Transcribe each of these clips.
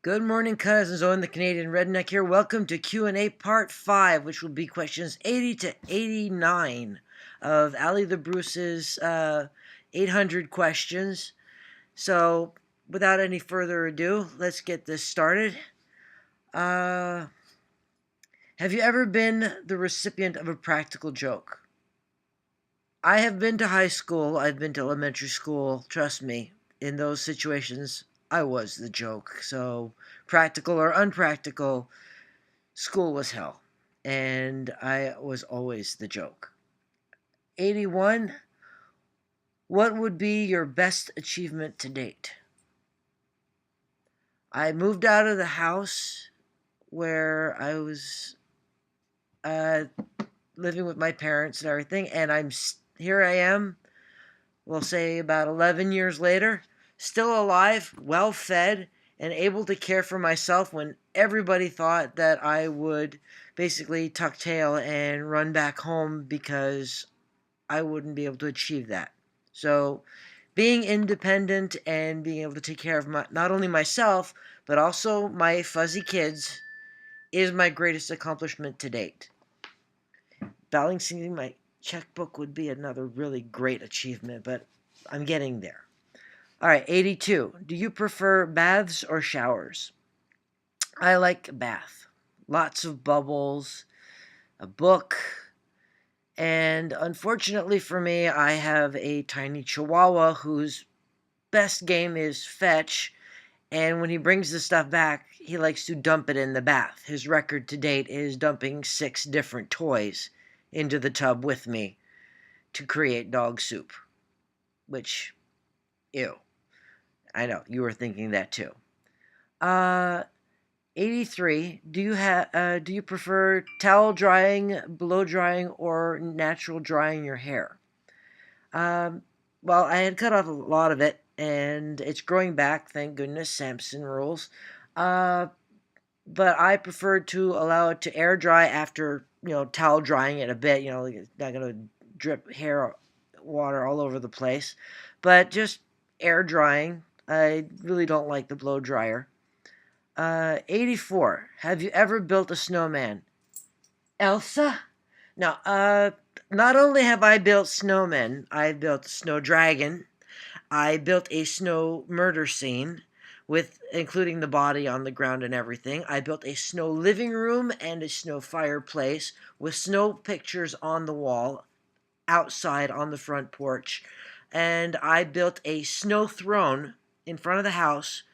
Good morning, cousins. Owen the Canadian Redneck here. Welcome to Q&A Part 5, which will be questions 80 to 89 of Ali the Bruce's 800 questions. So, without any further ado, let's get this started. Have you ever been the recipient of a practical joke? I have been to high school. I've been to elementary school. Trust me, in those situations, I was the joke. So, practical or unpractical, school was hell, and I was always the joke. 81. What would be your best achievement to date? I moved out of the house where I was uh, living with my parents and everything, and here I am, we'll say about 11 years later, still alive, well fed, and able to care for myself when everybody thought that I would basically tuck tail and run back home because I wouldn't be able to achieve that. So, being independent and being able to take care of not only myself, but also my fuzzy kids is my greatest accomplishment to date. Balancing my checkbook would be another really great achievement, but I'm getting there. All right, 82. Do you prefer baths or showers? I like a bath. Lots of bubbles, a book, and unfortunately for me, I have a tiny chihuahua whose best game is fetch, and when he brings the stuff back, he likes to dump it in the bath. His record to date is dumping 6 different toys into the tub with me to create dog soup, which, ew. I know, you were thinking that too. Uh, 83. Do you prefer towel drying, blow drying, or natural drying your hair? Um, well, I had cut off a lot of it, and it's growing back. Thank goodness, Samson rules. Uh, but I prefer to allow it to air dry after towel drying it a bit. It's not gonna drip hair water all over the place, but just air drying. I really don't like the blow dryer. 84. Have you ever built a snowman? Elsa? No, not only have I built snowmen, I built a snow dragon. I built a snow murder scene with including the body on the ground and everything. I built a snow living room and a snow fireplace with snow pictures on the wall outside on the front porch. And I built a snow throne in front of the house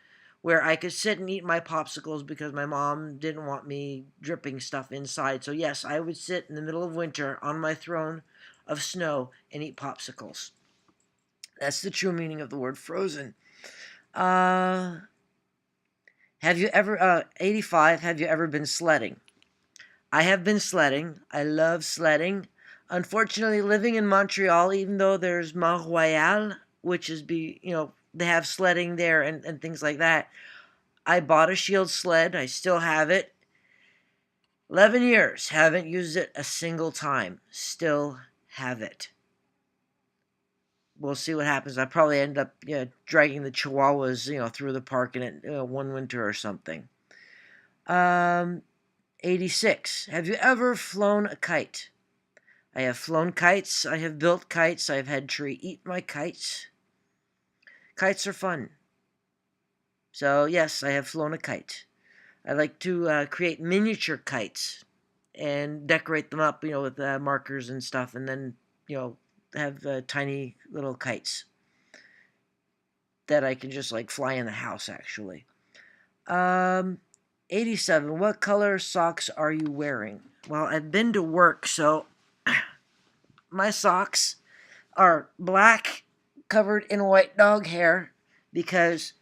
where I could sit and eat my popsicles because my mom didn't want me dripping stuff inside. So, yes, I would sit in the middle of winter on my throne of snow and eat popsicles. That's the true meaning of the word frozen. Uh, 85, have you ever been sledding? I have been sledding. I love sledding. Unfortunately, living in Montreal, even though there's Mont Royal, which is, they have sledding there and things like that, I bought a Shield sled. I still have it. 11 years. Haven't used it a single time. Still have it. We'll see what happens. I probably end up dragging the chihuahuas through the park in it one winter or something. 86. Have you ever flown a kite? I have flown kites. I have built kites. I've had Tree eat my kites. Kites are fun. So, yes, I have flown a kite. I like to create miniature kites and decorate them up, with markers and stuff, and then, have tiny little kites that I can just fly in the house, actually. 87. What color socks are you wearing? Well, I've been to work, so my socks are black, covered in white dog hair, because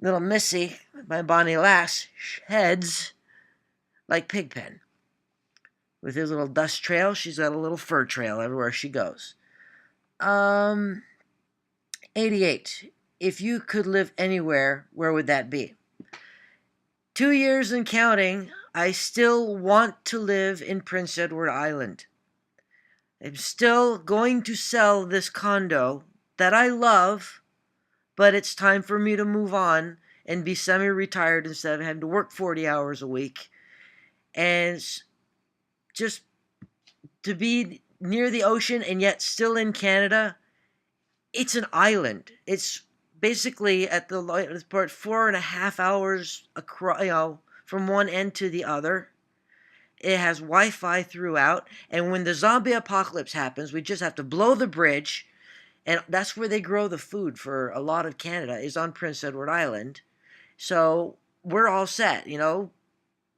little Missy, my bonnie lass, heads like Pigpen. With his little dust trail, she's got a little fur trail everywhere she goes. 88. If you could live anywhere, where would that be? 2 years and counting, I still want to live in Prince Edward Island. I'm still going to sell this condo that I love, but it's time for me to move on and be semi-retired instead of having to work 40 hours a week. And just to be near the ocean and yet still in Canada, it's an island. It's basically at the part 4.5 hours across, from one end to the other. It has Wi-Fi throughout, and when the zombie apocalypse happens, we just have to blow the bridge, and that's where they grow the food for a lot of Canada, is on Prince Edward Island. So we're all set.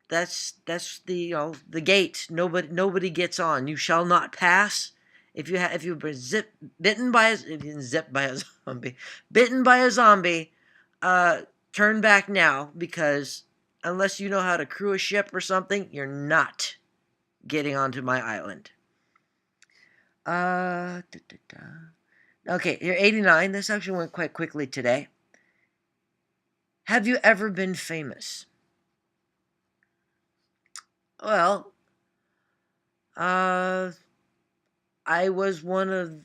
That's the gate. Nobody gets on. You shall not pass. If you've been bitten by a zombie, bitten by a zombie, turn back now, because unless you know how to crew a ship or something, you're not getting onto my island. Okay, here 89. This actually went quite quickly today. Have you ever been famous? Well, I was one of,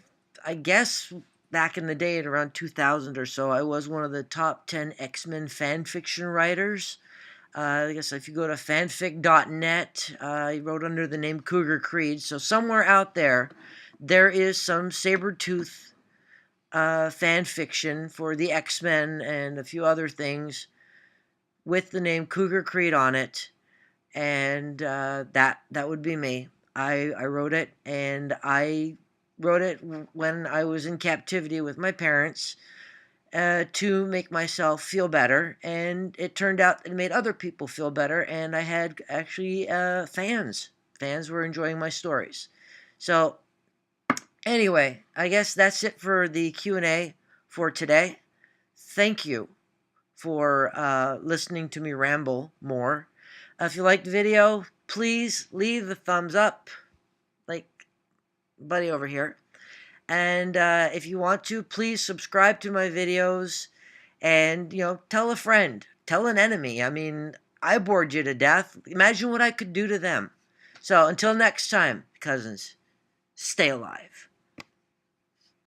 I guess, back in the day at around 2000 or so, I was one of the top 10 X-Men fan fiction writers. I guess if you go to fanfic.net, I wrote under the name Cougar Creed. So somewhere out there is some Sabretooth fan fiction for the X-Men and a few other things with the name Cougar Creed on it. And that would be me. I wrote it, and I wrote it when I was in captivity with my parents to make myself feel better, and it turned out it made other people feel better, and I had actually fans. Fans were enjoying my stories. So anyway, I guess that's it for the Q&A for today. Thank you for listening to me ramble more. If you liked the video, please leave a thumbs up, like buddy over here. And if you want to, please subscribe to my videos, and tell a friend, tell an enemy. I mean, I bored you to death. Imagine what I could do to them. So until next time, cousins, stay alive.